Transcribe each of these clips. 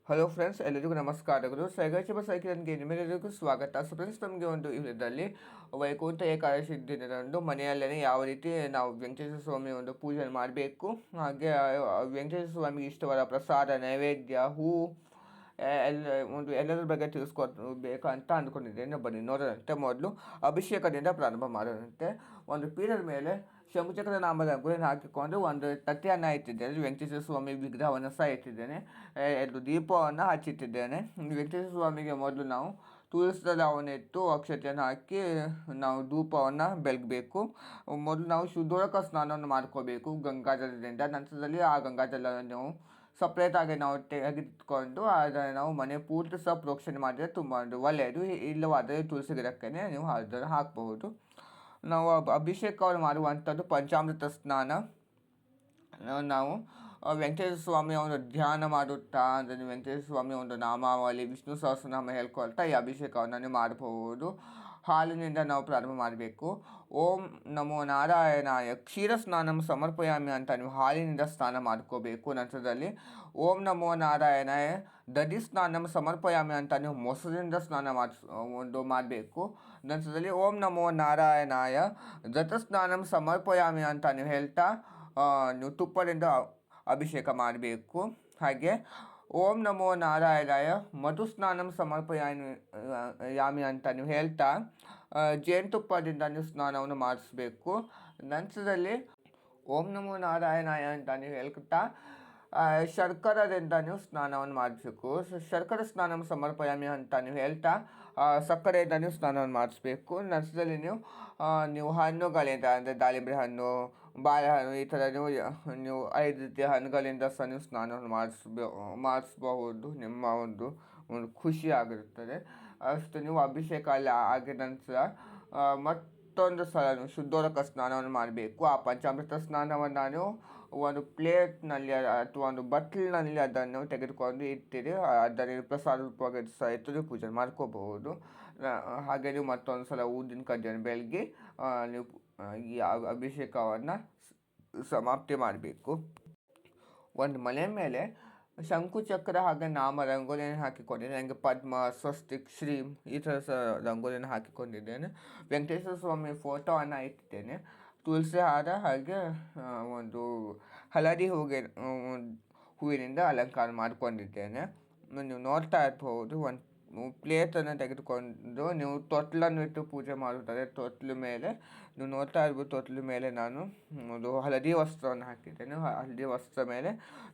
Hello friends, ಎಲ್ಲರಿಗೂ ನಮಸ್ಕಾರಗಳು. ಸೈಗಾಚಿಬ ಸೈಕಿಲ್ಗೆ ನಿಮ್ಮೆಲ್ಲರಿಗೂ ಸ್ವಾಗತ. ಸೊ ಫ್ರೆಂಡ್ಸ್, ನಮಗೆ ಒಂದು ಇದರಲ್ಲಿ ವೈಕುಂಠ ಏಕಾದಶಿ ದಿನದಂದು ಮನೆಯಲ್ಲೇ ಯಾವ ರೀತಿ ನಾವು ವೆಂಕಟೇಶ್ವರ ಸ್ವಾಮಿ ಒಂದು ಪೂಜೆ ಮಾಡಬೇಕು, ಹಾಗೆ ವೆಂಕಟೇಶ್ವರ ಸ್ವಾಮಿಗೆ ಇಷ್ಟವಾದ ಪ್ರಸಾದ, ನೈವೇದ್ಯ, ಹೂ ಎಲ್ಲ ಎಲ್ಲರ ಬಗ್ಗೆ ತಿಳಿಸ್ಕೊಡ್ಬೇಕಂತ ಅಂದ್ಕೊಂಡಿದ್ದೇನೆ. ಬನ್ನಿ ನೋಡೋದಂತೆ. ಮೊದಲು ಅಭಿಷೇಕದಿಂದ ಪ್ರಾರಂಭ ಮಾಡೋದಂತೆ. ಒಂದು ಪೀಠದ ಮೇಲೆ ಶಂಕುಚಕ್ರ ನಾಮದ ರಂಗೋಲಿಯನ್ನು ಹಾಕಿಕೊಂಡು ಒಂದು ತಟ್ಟೆಯನ್ನು ಇಟ್ಟಿದ್ದೇನೆ. ವೆಂಕಟೇಶ್ವರ ಸ್ವಾಮಿ ವಿಗ್ರಹವನ್ನು ಸಹ ಇಟ್ಟಿದ್ದೇನೆ. ಎರಡು ದೀಪವನ್ನು ಹಚ್ಚಿಟ್ಟಿದ್ದೇನೆ. ವೆಂಕಟೇಶ್ವರ ಸ್ವಾಮಿಗೆ ಮೊದಲು ನಾವು ತುಳಸಿ ದಳವನ್ನು ಇಟ್ಟು ಅಕ್ಷತೆಯನ್ನು ಹಾಕಿ ನಾವು ಧೂಪವನ್ನು ಬೆಳಗಬೇಕು. ಮೊದಲು ನಾವು ಶುದ್ಧೋದಕ ಸ್ನಾನವನ್ನು ಮಾಡ್ಕೋಬೇಕು ಗಂಗಾಜಲದಿಂದ. ನಂತರದಲ್ಲಿ ಆ ಗಂಗಾಜಲವನ್ನು ಸಪ್ರೇಟಾಗಿ ನಾವು ತೆಗೆದುಕೊಂಡು ಅದನ್ನು ನಾವು ಮನೆ ಪೂರ್ತಿ ಸಹ ಪ್ರೋಕ್ಷಣೆ ಮಾಡಿದರೆ ತುಂಬ ಒಳ್ಳೆಯದು. ಇಲ್ಲವಾದರೆ ತುಳಸಿ ಗಿಡಕ್ಕೆ ನೀವು ಅದನ್ನು ಹಾಕಬಹುದು. ನಾವು ಅಭಿಷೇಕವನ್ನು ಮಾಡುವಂಥದ್ದು ಪಂಚಾಮೃತ ಸ್ನಾನ. ನಾವು ವೆಂಕಟೇಶ್ವರ ಸ್ವಾಮಿಯ ಒಂದು ಧ್ಯಾನ ಮಾಡುತ್ತಾ, ಅಂದರೆ ವೆಂಕಟೇಶ್ವರ ಸ್ವಾಮಿಯ ಒಂದು ನಾಮಾವಳಿ, ವಿಷ್ಣು ಸಹಸ್ರನಾಮ ಹೇಳ್ಕೊಳ್ತಾ ಈ ಅಭಿಷೇಕವನ್ನು ಮಾಡಬಹುದು. ಹಾಲಿನಿಂದ ನಾವು ಪ್ರಾರಂಭ ಮಾಡಬೇಕು. ಓಂ ನಮೋ ನಾರಾಯಣಾಯ ಕ್ಷೀರ ಸ್ನಾನಂ ಸಮರ್ಪಯಾಮಿ ಅಂತ ನೀವು ಹಾಲಿನಿಂದ ಸ್ನಾನ ಮಾಡ್ಕೋಬೇಕು. ನಂತರದಲ್ಲಿ ಓಂ ನಮೋ ನಾರಾಯಣಾಯ ದಧಿ ಸ್ನಾನಂ ಸಮರ್ಪಯಾಮಿ ಅಂತ ನೀವು ಮೊಸರಿಂದ ಸ್ನಾನ ಮಾಡಬೇಕು. ನಂತರದಲ್ಲಿ ಓಂ ನಮೋ ನಾರಾಯಣಾಯ ಸ್ನಾನಂ ಸಮರ್ಪಯಾಮಿ ಅಂತ ನೀವು ಹೇಳ್ತಾ ನೀವು ತುಪ್ಪದಿಂದ ಅಭಿಷೇಕ ಮಾಡಬೇಕು. ಹಾಗೆ ಓಂ ನಮೋ ನಾರಾಯಣಾಯ ಮಧುಸ್ನಾನಂ ಯಾಮಿ ಅಂತ ನೀವು ಹೇಳ್ತಾ ಜೇನುತುಪ್ಪದಿಂದ ನೀವು ಸ್ನಾನವನ್ನು ಮಾಡಿಸ್ಬೇಕು. ನಂತರದಲ್ಲಿ ಓಂ ನಮೋ ನಾರಾಯಣಾಯ ಅಂತ ನೀವು ಹೇಳ್ತಾ ಶರ್ಕರದಿಂದ ನೀವು ಸ್ನಾನವನ್ನು ಮಾಡಿಸ್ಬೇಕು. ಶರ್ಕರ ಸ್ನಾನ ಸಮರ್ಪಯಾಮಿ ಅಂತ ನೀವು ಹೇಳ್ತಾ ಸಕ್ಕರೆಯಿಂದ ನೀವು ಸ್ನಾನವನ್ನು ಮಾಡಿಸ್ಬೇಕು. ನಂತರದಲ್ಲಿ ನೀವು ಹಣ್ಣುಗಳಿಂದ, ಅಂದರೆ ದಾಳಿಂಬೆ ಹಣ್ಣು, ಬಾಳೆಹಣ್ಣು, ಈ ಥರ ನೀವು 5 ರೀತಿಯ ಹಣ್ಣುಗಳಿಂದ ಸಹ ನೀವು ಸ್ನಾನವನ್ನು ಮಾಡಿಸ್ಬಹುದು. ನಿಮ್ಮ ಒಂದು ಖುಷಿ ಆಗಿರುತ್ತದೆ. ಅಷ್ಟು ನೀವು ಅಭಿಷೇಕ ಅಲ್ಲಿ ಆಗಿದ ನಂತರ ಮತ್ತೊಂದು ಸಲ ನೀವು ಶುದ್ಧೋದಕ ಸ್ನಾನವನ್ನು ಮಾಡಬೇಕು. ಆ ಪಂಚಾಮೃತ ಸ್ನಾನವನ್ನು ನೀವು ಒಂದು ಪ್ಲೇಟ್ನಲ್ಲಿ ಅಥವಾ ಒಂದು ಬಟ್ಲಿನಲ್ಲಿ ಅದನ್ನು ತೆಗೆದುಕೊಂಡು ಇಟ್ಟಿರಿ. ಅದನ್ನು ಪ್ರಸಾದ ರೂಪವಾಗಿ ಸಹಿತ ಪೂಜೆ ಮಾಡ್ಕೋಬಹುದು. ಹಾಗೆ ನೀವು ಮತ್ತೊಂದು ಸಲ ಊದಿನ ಕಡ್ಡಿಯನ್ನು ಬೆಳಗಿ ನೀವು ಈ ಅಭಿಷೇಕವನ್ನು ಸಮಾಪ್ತಿ ಮಾಡಬೇಕು. ಒಂದು ಮನೆ ಮೇಲೆ ಶಂಕುಚಕ್ರ ಹಾಗೆ ನಾಮ ರಂಗೋಲಿಯನ್ನು ಹಾಕಿಕೊಂಡಿದ್ದೇನೆ. ನನಗೆ ಪದ್ಮ, ಸ್ವಸ್ತಿಕ್, ಶ್ರೀ ಈ ಥರ ಸಹ ರಂಗೋಲಿಯನ್ನು ಹಾಕಿಕೊಂಡಿದ್ದೇನೆ. ವೆಂಕಟೇಶ್ವರ ಸ್ವಾಮಿ ಫೋಟೋವನ್ನು ಇಟ್ಟಿದ್ದೇನೆ. ತುಳಸಿ ಹಾರ ಹಾಗೆ ಒಂದು ಹಳದಿ ಹೂವಿನಿಂದ ಅಲಂಕಾರ ಮಾಡಿಕೊಂಡಿದ್ದೇನೆ. ನೀವು ನೋಡ್ತಾ ಇರ್ಬೋದು. ಒಂದು ಪ್ಲೇಟನ್ನು ತೆಗೆದುಕೊಂಡು ನೀವು ತೊಟ್ಲನ್ನು ಇಟ್ಟು ಪೂಜೆ ಮಾಡುತ್ತಾರೆ. ತೊಟ್ಲ ಮೇಲೆ ನೀವು ನೋಡ್ತಾ ಇರ್ಬೋದು. ತೊಟ್ಲ ಮೇಲೆ ನಾನು ಒಂದು ಹಳದಿ ವಸ್ತ್ರವನ್ನು ಹಾಕಿದ್ದೇನೆ. ಹಳದಿ ವಸ್ತ್ರ ಮೇಲೆ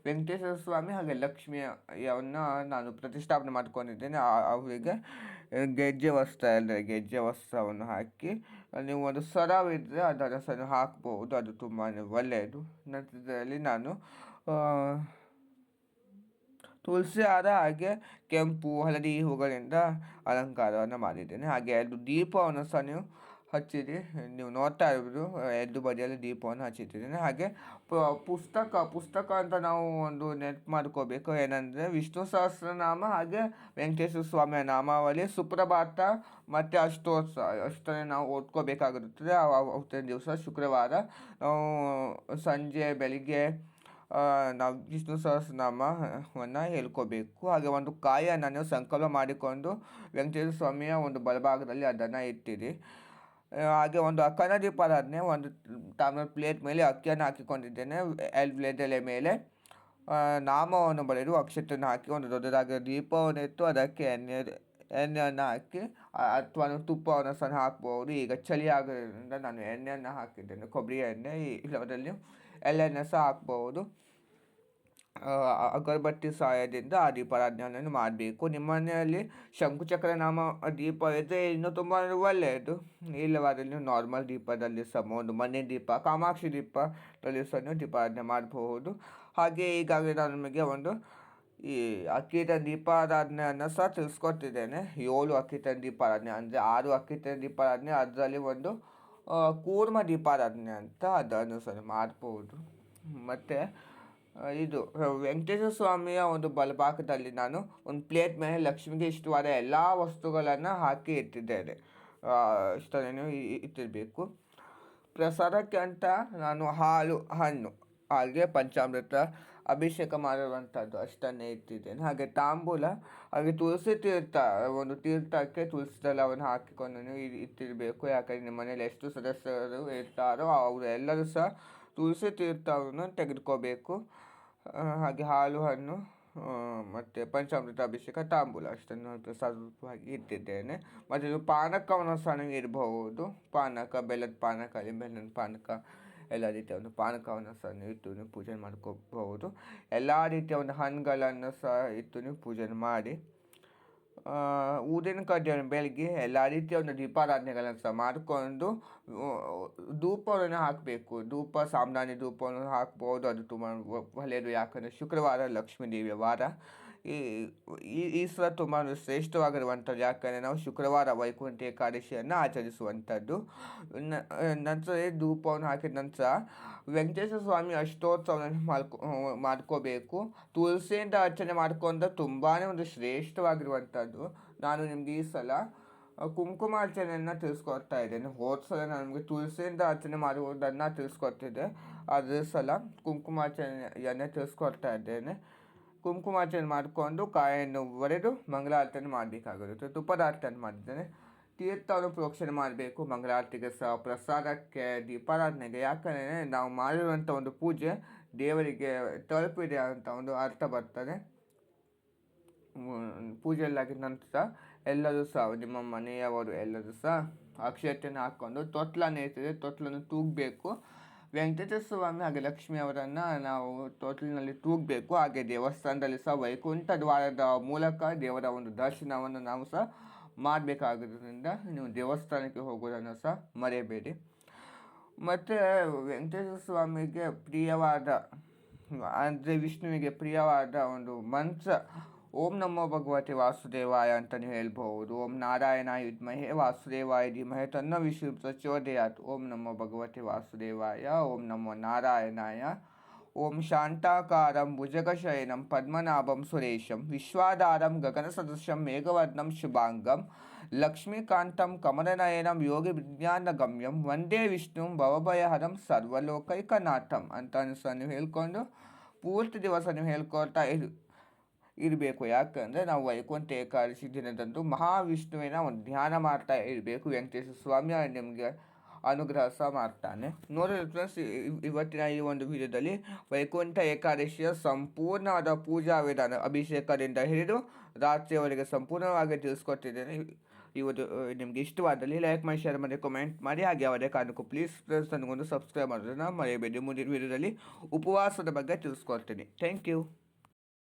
ವೆಂಕಟೇಶ್ವರ ಸ್ವಾಮಿ ಹಾಗೆ ಲಕ್ಷ್ಮಿಯನ್ನು ನಾನು ಪ್ರತಿಷ್ಠಾಪನೆ ಮಾಡಿಕೊಂಡಿದ್ದೇನೆ. ಅವರಿಗೆ ಗೆಜ್ಜೆ ವಸ್ತ್ರವನ್ನು ಹಾಕಿ ನೀವು ಒಂದು ಸರವಿದ್ದರೆ ಅದನ್ನು ಸಹ ಹಾಕ್ಬೋದು. ಅದು ತುಂಬಾ ಒಳ್ಳೆಯದು. ನಂತರದಲ್ಲಿ ನಾನು ತುಳಸಿ ಹಾರ ಹಾಗೆ ಕೆಂಪು, ಹಳದಿ ಹೂಗಳಿಂದ ಅಲಂಕಾರವನ್ನು ಮಾಡಿದ್ದೇನೆ. ಹಾಗೆ 2 ದೀಪವನ್ನು ಸಹ ನೀವು ಹಚ್ಚಿರಿ. ನೀವು ನೋಡ್ತಾ ಇರ್ಬೋದು 2 ಬದಿಯಲ್ಲಿ ದೀಪವನ್ನು ಹಚ್ಚಿಟ್ಟಿದ್ದೇನೆ. ಹಾಗೆ ಪುಸ್ತಕ ಅಂತ ನಾವು ಒಂದು ನೆನಪು ಮಾಡ್ಕೋಬೇಕು. ಏನಂದರೆ ವಿಷ್ಣು ಸಹಸ್ರನಾಮ ಹಾಗೆ ವೆಂಕಟೇಶ್ವರ ಸ್ವಾಮಿಯ ನಾಮಾವಳಿ, ಸುಪ್ರಭಾತ ಮತ್ತು ಅಷ್ಟನೇ ನಾವು ಓದ್ಕೋಬೇಕಾಗಿರುತ್ತದೆ. ಅವತ್ತಿನ ದಿವಸ ಶುಕ್ರವಾರ ನಾವು ಸಂಜೆ ಬೆಳಿಗ್ಗೆ ನಾವು ವಿಷ್ಣು ಸಹಸ್ರನಾಮವನ್ನು ಹೇಳ್ಕೋಬೇಕು. ಹಾಗೆ ಒಂದು ಕಾಯನ್ನು ನೀವು ಸಂಕಲ್ಪ ಮಾಡಿಕೊಂಡು ವೆಂಕಟೇಶ್ವರ ಸ್ವಾಮಿಯ ಒಂದು ಬಲಭಾಗದಲ್ಲಿ ಅದನ್ನು ಇಟ್ಟಿರಿ. ಹಾಗೆ ಒಂದು ಅಕ್ಕನ ದೀಪಾರಾಧನೆ, ಒಂದು ತಾಮ್ರದ ಪ್ಲೇಟ್ ಮೇಲೆ ಅಕ್ಕಿಯನ್ನು ಹಾಕಿಕೊಂಡಿದ್ದೇನೆ. ಎಲೆ ಮೇಲೆ ನಾಮವನ್ನು ಬರೆದು ಅಕ್ಷತೆಯನ್ನು ಹಾಕಿ ಒಂದು ದೊಡ್ಡದಾಗಿ ದೀಪವನ್ನು ಇಟ್ಟು ಅದಕ್ಕೆ ಎಣ್ಣೆಯನ್ನು ಹಾಕಿ ಅಥವಾ ತುಪ್ಪವನ್ನು ಸಹ ಹಾಕ್ಬೋದು. ಈಗ ಚಳಿ ಆಗೋದ್ರಿಂದ ನಾನು ಎಣ್ಣೆಯನ್ನು ಹಾಕಿದ್ದೇನೆ, ಕೊಬ್ಬರಿ ಎಣ್ಣೆ. ಇಲ್ಲದಲ್ಲಿ ಎಳ್ಳೆಣ್ಣೆ ಸಹ ಹಾಕ್ಬೋದು. ಅಗರಬತ್ತಿ ಸಹಾಯದಿಂದ ಆ ದೀಪಾರಾಧನೆಯನ್ನು ಮಾಡಬೇಕು. ನಿಮ್ಮ ಮನೆಯಲ್ಲಿ ಶಂಕುಚಕ್ರ ನಾಮ ದೀಪ ಇದ್ದರೆ ಇನ್ನೂ ತುಂಬ ಒಳ್ಳೆಯದು. ಇಲ್ಲವಾದರೆ ನೀವು ನಾರ್ಮಲ್ ದೀಪದಲ್ಲಿ ಸಹ ಒಂದು ಮನೆ ದೀಪ, ಕಾಮಾಕ್ಷಿ ದೀಪದಲ್ಲಿ ಸಹ ನೀವು ದೀಪಾರಾಧನೆ ಮಾಡಬಹುದು. ಹಾಗೆ ಈಗಾಗಲೇ ನಾನು ನಿಮಗೆ ಒಂದು ಈ ಅಕ್ಕಿತ ದೀಪಾರಾಧನೆಯನ್ನು ಸಹ ತಿಳಿಸ್ಕೊಟ್ಟಿದ್ದೇನೆ. 7 ಅಕ್ಕಿತ ದೀಪಾರಾಧನೆ, ಅಂದರೆ 6 ಅಕ್ಕಿತ ದೀಪಾರಾಧನೆ, ಅದರಲ್ಲಿ ಒಂದು ಕೂರ್ಮ ದೀಪಾರಾಧನೆ ಅಂತ ಅದನ್ನು ಸಹ ಮಾಡಬಹುದು. ಮತ್ತು ಇದು ವೆಂಕಟೇಶ್ವರ ಸ್ವಾಮಿಯ ಒಂದು ಬಲಭಾಗದಲ್ಲಿ ನಾನು ಒಂದು ಪ್ಲೇಟ್ ಮೇಲೆ ಲಕ್ಷ್ಮಿಗೆ ಇಷ್ಟವಾದ ಎಲ್ಲ ವಸ್ತುಗಳನ್ನು ಹಾಕಿ ಇಟ್ಟಿದ್ದೇನೆ. ಇಷ್ಟನ್ನು ಇಟ್ಟಿರಬೇಕು. ಪ್ರಸಾದಕ್ಕೆ ಅಂತ ನಾನು ಹಾಲು, ಹಣ್ಣು, ಹಾಗೆ ಪಂಚಾಮೃತ ಅಭಿಷೇಕ ಮಾಡುವಂಥದ್ದು ಅಷ್ಟನ್ನೇ ಇಟ್ಟಿದ್ದೇನೆ. ಹಾಗೆ ತಾಂಬೂಲ, ಹಾಗೆ ತುಳಸಿ ತೀರ್ಥ, ಒಂದು ತೀರ್ಥಕ್ಕೆ ತುಳಸಿ ದಳವನ್ನು ಹಾಕಿಕೊಂಡು ನೀವು ಇಟ್ಟಿರಬೇಕು. ಯಾಕಂದರೆ ನಿಮ್ಮ ಮನೇಲಿ ಎಷ್ಟು ಸದಸ್ಯರು ಇರ್ತಾರೋ ಅವರು ಎಲ್ಲರೂ ಸಹ ತುಳಸಿ ತೀರ್ಥವನ್ನು ತೆಗೆದುಕೋಬೇಕು. ಹಾಗೆ ಹಾಲು ಹಣ್ಣು ಮತ್ತು ಪಂಚಾಮೃತ ಅಭಿಷೇಕ ತಾಂಬೂಲ ಅಷ್ಟನ್ನು ಸ್ವಲ್ಪವಾಗಿ ಇಟ್ಟಿದ್ದೇನೆ. ಮತ್ತು ಇದು ಪಾನಕವನ್ನು ಸಹ ಇರಬಹುದು. ಪಾನಕ, ಬೆಲ್ಲದ ಪಾನಕ, ಬೆಲ್ಲದ ಪಾನಕ, ಎಲ್ಲ ರೀತಿಯ ಒಂದು ಪಾನಕವನ್ನು ಸಹ ನೀವು ಇಟ್ಟು ನೀವು ಪೂಜೆ ಮಾಡ್ಕೋಬಹುದು. ಎಲ್ಲ ರೀತಿಯ ಒಂದು ಹಣ್ಣುಗಳನ್ನು ಸಹ ಇಟ್ಟು ನೀವು ಪೂಜೆ ಮಾಡಿ ಊದಿನ ಕಡ್ಡಿಯನ್ನು ಬೆಳಗ್ಗೆ ಎಲ್ಲ ರೀತಿಯ ಒಂದು ದೀಪಾರಾಧನೆಗಳನ್ನು ಸಹ ಮಾಡಿಕೊಂಡು ಧೂಪವನ್ನು ಹಾಕಬೇಕು. ಧೂಪ ಸಾಂಬ್ರಾಣಿ ಧೂಪವನ್ನು ಹಾಕ್ಬೋದು. ಅದು ತುಂಬ ಒಳ್ಳೆಯದು. ಯಾಕಂದರೆ ಶುಕ್ರವಾರ ಲಕ್ಷ್ಮೀ ದೇವಿಯ ವಾರ. ಈ ಸಲ ತುಂಬ ಶ್ರೇಷ್ಠವಾಗಿರುವಂಥದ್ದು. ಯಾಕಂದರೆ ನಾವು ಶುಕ್ರವಾರ ವೈಕುಂಠ ಏಕಾದಶಿಯನ್ನು ಆಚರಿಸುವಂಥದ್ದು. ನಂತರ ಧೂಪವನ್ನು ಹಾಕಿದ ನಂತರ ವೆಂಕಟೇಶ್ವರ ಸ್ವಾಮಿ ಅಷ್ಟೋತ್ಸವವನ್ನು ಮಾಡ್ಕೋಬೇಕು. ತುಳಸಿಯಿಂದ ಅರ್ಚನೆ ಮಾಡ್ಕೊಂಡು ತುಂಬಾ ಒಂದು ಶ್ರೇಷ್ಠವಾಗಿರುವಂಥದ್ದು. ನಾನು ನಿಮಗೆ ಈ ಸಲ ಕುಂಕುಮಾರ್ಚನೆಯನ್ನು ತಿಳಿಸ್ಕೊಡ್ತಾ ಇದ್ದೇನೆ. ಹೋದ ಸಲ ನಾನು ನಿಮಗೆ ತುಳಸಿಯಿಂದ ಅರ್ಚನೆ ಮಾಡುವುದನ್ನು ತಿಳಿಸ್ಕೊಡ್ತಿದ್ದೆ. ಅದ್ರ ಸಲ ಕುಂಕುಮಾರ್ಚನೆಯನ್ನು ತಿಳಿಸ್ಕೊಡ್ತಾ ಇದ್ದೇನೆ. ಕುಂಕುಮಾರ್ಚನೆ ಮಾಡಿಕೊಂಡು ಕಾಯನ್ನು ಒಡೆದು ಮಂಗಳಾರತಿಯನ್ನು ಮಾಡಬೇಕಾಗಿರುತ್ತೆ. ತುಪ್ಪದಾರತಿಯನ್ನು ಮಾಡಿದ್ದೇನೆ. ತೀರ್ಥವನ್ನು ಪ್ರೋಕ್ಷಣೆ ಮಾಡಬೇಕು. ಮಂಗಳಾರತಿಗೆ ಸಹ, ಪ್ರಸಾದಕ್ಕೆ, ದೀಪಾರಾಧನೆಗೆ. ಯಾಕಂದರೆ ನಾವು ಮಾಡಿರುವಂಥ ಒಂದು ಪೂಜೆ ದೇವರಿಗೆ ತಲುಪಿದೆ ಅಂತ ಒಂದು ಅರ್ಥ ಬರ್ತದೆ. ಪೂಜೆಯಲ್ಲಾಗಿದ ನಂತರ ಎಲ್ಲರೂ ಸಹ ನಿಮ್ಮ ಮನೆಯವರು ಎಲ್ಲರೂ ಸಹ ಅಕ್ಷತೆಯನ್ನು ಹಾಕ್ಕೊಂಡು ತೊಟ್ಲನ್ನು ಇರ್ತದೆ, ತೊಟ್ಲನ್ನು ತೂಗಬೇಕು. ವೆಂಕಟೇಶ್ವರ ಸ್ವಾಮಿ ಹಾಗೆ ಲಕ್ಷ್ಮಿ ಅವರನ್ನು ನಾವು ತೊಟ್ಲಿನಲ್ಲಿ ತೂಗಬೇಕು. ಹಾಗೆ ದೇವಸ್ಥಾನದಲ್ಲಿ ಸಹ ವೈಕುಂಠ ದ್ವಾರದ ಮೂಲಕ ದೇವರ ಒಂದು ದರ್ಶನವನ್ನು ನಾವು ಸಹ ಮಾಡಬೇಕಾಗಿರೋದ್ರಿಂದ ನೀವು ದೇವಸ್ಥಾನಕ್ಕೆ ಹೋಗೋದನ್ನು ಸಹ ಮರೆಯಬೇಡಿ. ಮತ್ತು ವೆಂಕಟೇಶ್ವರ ಸ್ವಾಮಿಗೆ ಪ್ರಿಯವಾದ, ಅಂದರೆ ವಿಷ್ಣುವಿಗೆ ಪ್ರಿಯವಾದ ಒಂದು ಮಂತ್ರ ಓಂ ನಮೋ ಭಗವತೆ ವಾಸುದೇವಾಯ ಅಂತ ನೀವು ಹೇಳ್ಬೋದು. ಓಂ ನಾರಾಯಣಾಯ ವಿದ್ಮಹೇ ವಾಸುದೇವಾಯ ಧೀಮಹಿ ತನ್ನೋ ವಿಷ್ಣು ಪ್ರಚೋದಯಾತ್. ಓಂ ನಮೋ ಭಗವತೆ ವಾಸುದೇವಾಯ. ಓಂ ನಮೋ ನಾರಾಯಣಾಯ. ಓಂ ಶಾಂತಾಕಾರಂ ಭುಜಗಶಯನಂ ಪದ್ಮನಾಭಂ ಸುರೇಶಂ ವಿಶ್ವಾಧಾರಂ ಗಗನ ಸದೃಶಂ ಮೇಘವರ್ಣಂ ಶುಭಾಂಗಂ ಲಕ್ಷ್ಮೀಕಾಂತಂ ಕಮಲನಯನಂ ಯೋಗಿ ವಿಜ್ಞಾನಗಮ್ಯಂ ವಂದೇ ವಿಷ್ಣುಂ ಭವಭಯಹರಂ ಸರ್ವಲೋಕೈಕನಾಥಂ ಅಂತ ಸಹ ನೀವು ಹೇಳ್ಕೊಂಡು ಪೂರ್ತಿ ದಿವಸ ನೀವು ಹೇಳ್ಕೊಳ್ತಾ ಇರಬೇಕು. ಯಾಕಂದರೆ ನಾವು ವೈಕುಂಠ ಏಕಾದಶಿ ದಿನದಂದು ಮಹಾವಿಷ್ಣುವಿನ ಒಂದು ಧ್ಯಾನ ಮಾಡ್ತಾ ಇರಬೇಕು. ವೆಂಕಟೇಶ್ವರ ಸ್ವಾಮಿ ನಿಮಗೆ ಅನುಗ್ರಹ ಸಹ ಮಾಡ್ತಾನೆ. ನೋಡಿ ಫ್ರೆಂಡ್ಸ್, ಇವತ್ತಿನ ಈ ಒಂದು ವಿಡಿಯೋದಲ್ಲಿ ವೈಕುಂಠ ಏಕಾದಶಿಯ ಸಂಪೂರ್ಣವಾದ ಪೂಜಾ ವಿಧಾನ, ಅಭಿಷೇಕದಿಂದ ಹಿಡಿದು ರಾತ್ರಿಯವರೆಗೆ ಸಂಪೂರ್ಣವಾಗಿ ತಿಳಿಸ್ಕೊಟ್ಟಿದ್ದೇನೆ. ಇವತ್ತು ನಿಮಗೆ ಇಷ್ಟವಾದಲ್ಲಿ ಲೈಕ್ ಮಾಡಿ, ಶೇರ್ ಮಾಡಿ, ಕಮೆಂಟ್ ಮಾಡಿ. ಹಾಗೆ ಯಾವುದೇ ಕಾರಣಕ್ಕೂ ಪ್ಲೀಸ್ ಫ್ರೆಂಡ್ಸ್ ನನಗೊಂದು ಸಬ್ಸ್ಕ್ರೈಬ್ ಮಾಡೋದನ್ನು ಮರೆಯಬೇಡಿ. ಮುಂದಿನ ವಿಡಿಯೋದಲ್ಲಿ ಉಪವಾಸದ ಬಗ್ಗೆ ತಿಳಿಸ್ಕೊಡ್ತೀನಿ. Thank you.